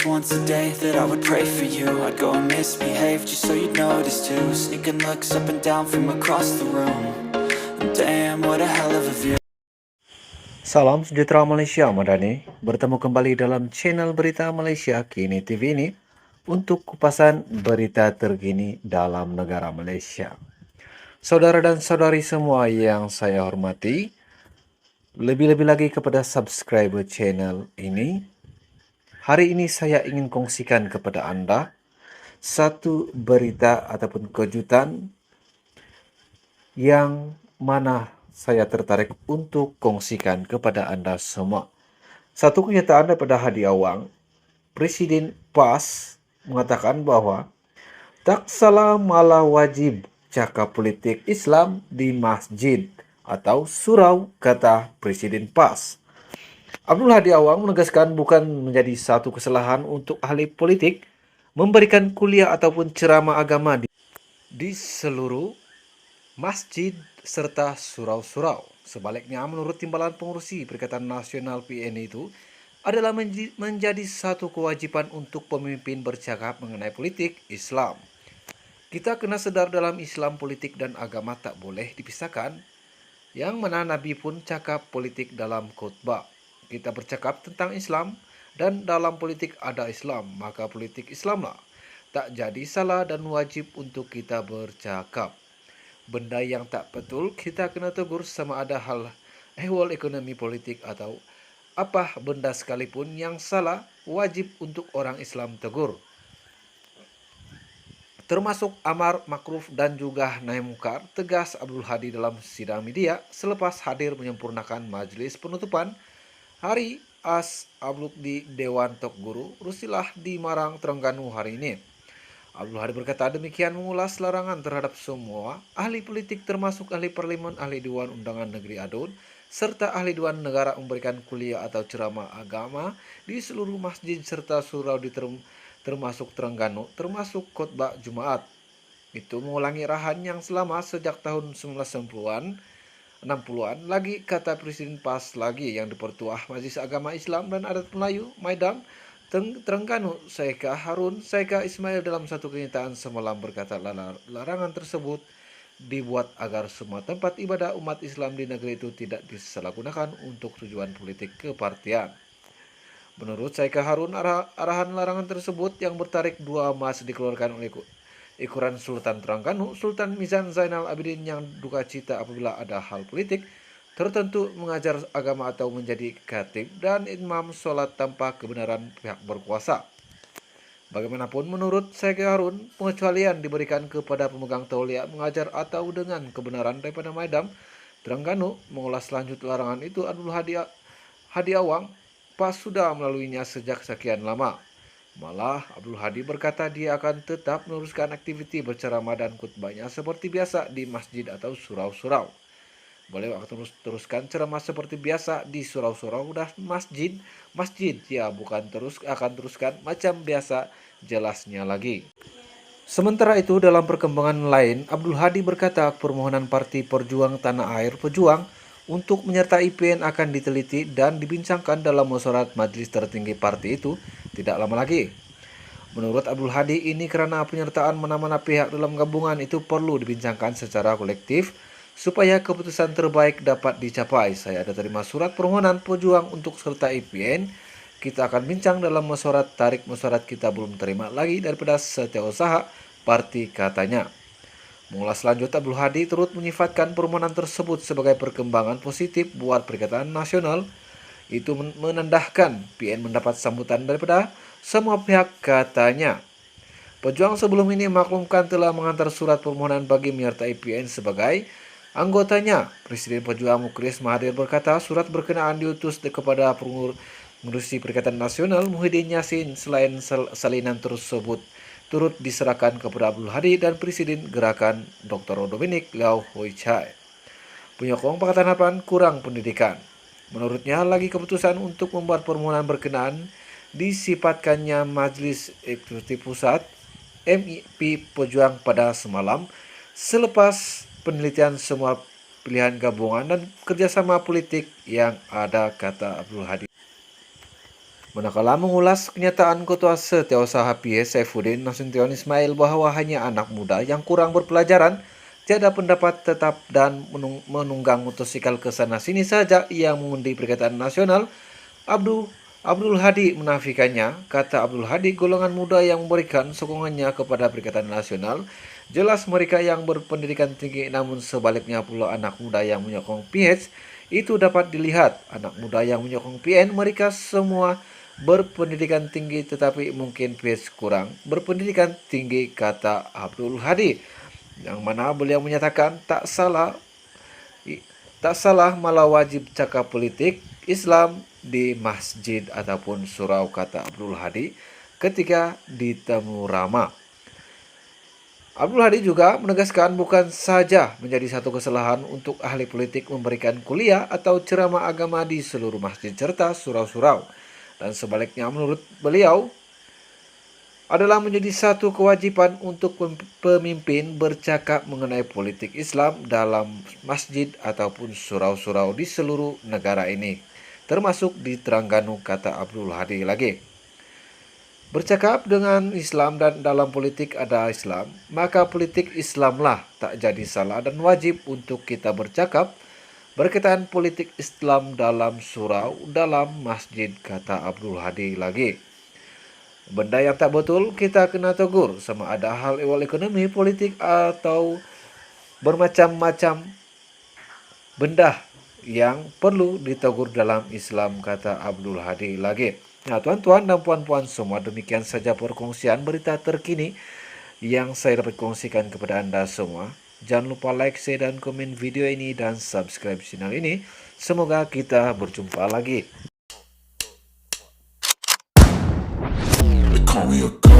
just once a day that I would pray for you. I'd go and misbehave just so you'd notice too. Sneaking looks up and down from across the room. And damn, what a hell of a view. Salam sejahtera Malaysia Madani. Bertemu kembali dalam channel Berita Malaysia Kini TV ini untuk kupasan berita terkini dalam negara Malaysia. Saudara dan saudari semua yang saya hormati, lebih-lebih lagi kepada subscriber channel ini, hari ini saya ingin kongsikan kepada Anda satu berita ataupun kejutan yang mana saya tertarik untuk kongsikan kepada Anda semua. Satu kenyataan daripada Hadi Awang, Presiden PAS mengatakan bahwa tak salah malah wajib cakap politik Islam di masjid atau surau, kata Presiden PAS. Abdul Hadi Awang menegaskan bukan menjadi satu kesalahan untuk ahli politik memberikan kuliah ataupun ceramah agama di seluruh masjid serta surau-surau. Sebaliknya, menurut Timbalan Pengurusi Perikatan Nasional PN itu, adalah menjadi satu kewajiban untuk pemimpin bercakap mengenai politik Islam. Kita kena sedar dalam Islam politik dan agama tak boleh dipisahkan, yang mana Nabi pun cakap politik dalam khutbah. Kita bercakap tentang Islam dan dalam politik ada Islam, maka politik Islamlah. Tak jadi salah dan wajib untuk kita bercakap. Benda yang tak betul kita kena tegur, sama ada hal ehwal ekonomi politik atau apa benda sekalipun yang salah wajib untuk orang Islam tegur. Termasuk amar makruf dan juga nahi mungkar, tegas Abdul Hadi dalam sidang media selepas hadir menyempurnakan majelis penutupan Hari As Abluk di Dewan Tok Guru Rusilah di Marang, Terengganu hari ini. Abdul Hadi berkata demikian mengulas larangan terhadap semua ahli politik termasuk ahli parlimen, ahli Dewan Undangan Negeri Adun, serta ahli Dewan Negara memberikan kuliah atau ceramah agama di seluruh masjid serta surau di termasuk Terengganu, termasuk khotbah Jumaat. Itu mengulangi arahan yang selama sejak tahun 1990-an, 60-an lagi, kata Presiden PAS lagi yang dipertuah Majelis Agama Islam dan Adat Melayu Maidam Terengganu, Saika Harun Saika Ismail dalam satu kenyataan semalam berkata larangan tersebut dibuat agar semua tempat ibadah umat Islam di negeri itu tidak disalahgunakan untuk tujuan politik kepartian. Menurut Saika Harun, arahan larangan tersebut yang bertarik 2 emas dikeluarkan oleh Ikuran Sultan Terengganu, Sultan Mizan Zainal Abidin, yang duka cita apabila ada hal politik tertentu mengajar agama atau menjadi khatib dan imam sholat tanpa kebenaran pihak berkuasa. Bagaimanapun, menurut Saika Harun, pengecualian diberikan kepada pemegang tauliah mengajar atau dengan kebenaran daripada Maidam Terengganu. Mengulas lanjut larangan itu, Abdul Hadi Awang, PAS sudah melaluinya sejak sekian lama. Malah Abdul Hadi berkata dia akan tetap meneruskan aktiviti berceramah dan khutbahnya seperti biasa di masjid atau surau-surau. Boleh teruskan ceramah seperti biasa di surau-surau dan masjid ya, bukan akan teruskan macam biasa, jelasnya lagi. Sementara itu, dalam perkembangan lain, Abdul Hadi berkata permohonan Parti Perjuang Tanah Air Pejuang untuk menyertai PN akan diteliti dan dibincangkan dalam musyawarah majelis tertinggi parti itu tidak lama lagi. Menurut Abdul Hadi, ini karena penyertaan mana-mana pihak dalam gabungan itu perlu dibincangkan secara kolektif supaya keputusan terbaik dapat dicapai. Saya ada terima surat permohonan pejuang untuk sertai PN. Kita akan bincang dalam musyawarah, tarik musyawarah kita belum terima lagi daripada setiausaha parti, katanya. Mengulas lanjut, Abdul Hadi turut menyifatkan permohonan tersebut sebagai perkembangan positif buat Perikatan Nasional. Itu menandahkan PN mendapat sambutan daripada semua pihak, katanya. Pejuang sebelum ini maklumkan telah mengantar surat permohonan bagi menyertai PN sebagai anggotanya. Presiden Pejuang Mukris Mahathir berkata surat berkenaan diutus kepada pengurusi Perikatan Nasional Muhyiddin Yassin. Selain salinan tersebut turut diserahkan kepada Abdul Hadi dan Presiden Gerakan Dr. Dominic Liao Hoi Chai. Penyokong Pakatan Harapan kurang pendidikan. Menurutnya, lagi keputusan untuk membuat permohonan berkenaan disifatkannya Majelis Eksekutif Pusat MIP Pejuang pada semalam selepas penelitian semua pilihan gabungan dan kerjasama politik yang ada, kata Abdul Hadi. Manakala mengulas kenyataan Ketua Setiausaha PS Saifuddin Nasution Ismail bahwa hanya anak muda yang kurang berpelajaran, tiada pendapat tetap dan menunggang motosikal ke sana sini saja yang mengundi Perikatan Nasional, Abdul Hadi menafikannya. Kata Abdul Hadi, golongan muda yang memberikan sokongannya kepada Perikatan Nasional jelas mereka yang berpendidikan tinggi, namun sebaliknya pula anak muda yang menyokong PH itu dapat dilihat. Anak muda yang menyokong PN mereka semua berpendidikan tinggi, tetapi mungkin PH kurang berpendidikan tinggi, kata Abdul Hadi. Yang mana beliau menyatakan tak salah malah wajib cakap politik Islam di masjid ataupun surau, kata Abdul Hadi ketika ditemu Rama. Abdul Hadi juga menegaskan bukan saja menjadi satu kesalahan untuk ahli politik memberikan kuliah atau ceramah agama di seluruh masjid serta surau-surau. Dan sebaliknya menurut beliau adalah menjadi satu kewajiban untuk pemimpin bercakap mengenai politik Islam dalam masjid ataupun surau-surau di seluruh negara ini, termasuk di Terengganu, kata Abdul Hadi lagi. Bercakap dengan Islam dan dalam politik ada Islam, maka politik Islamlah tak jadi salah dan wajib untuk kita bercakap berkaitan politik Islam dalam surau, dalam masjid, kata Abdul Hadi lagi. Benda yang tak betul kita kena tegur, sama ada hal ehwal ekonomi, politik atau bermacam-macam benda yang perlu ditegur dalam Islam, kata Abdul Hadi lagi. Nah, tuan-tuan dan puan-puan semua, demikian saja perkongsian berita terkini yang saya dapat kongsikan kepada Anda semua. Jangan lupa like, share, dan komen video ini dan subscribe channel ini. Semoga kita berjumpa lagi. Call me a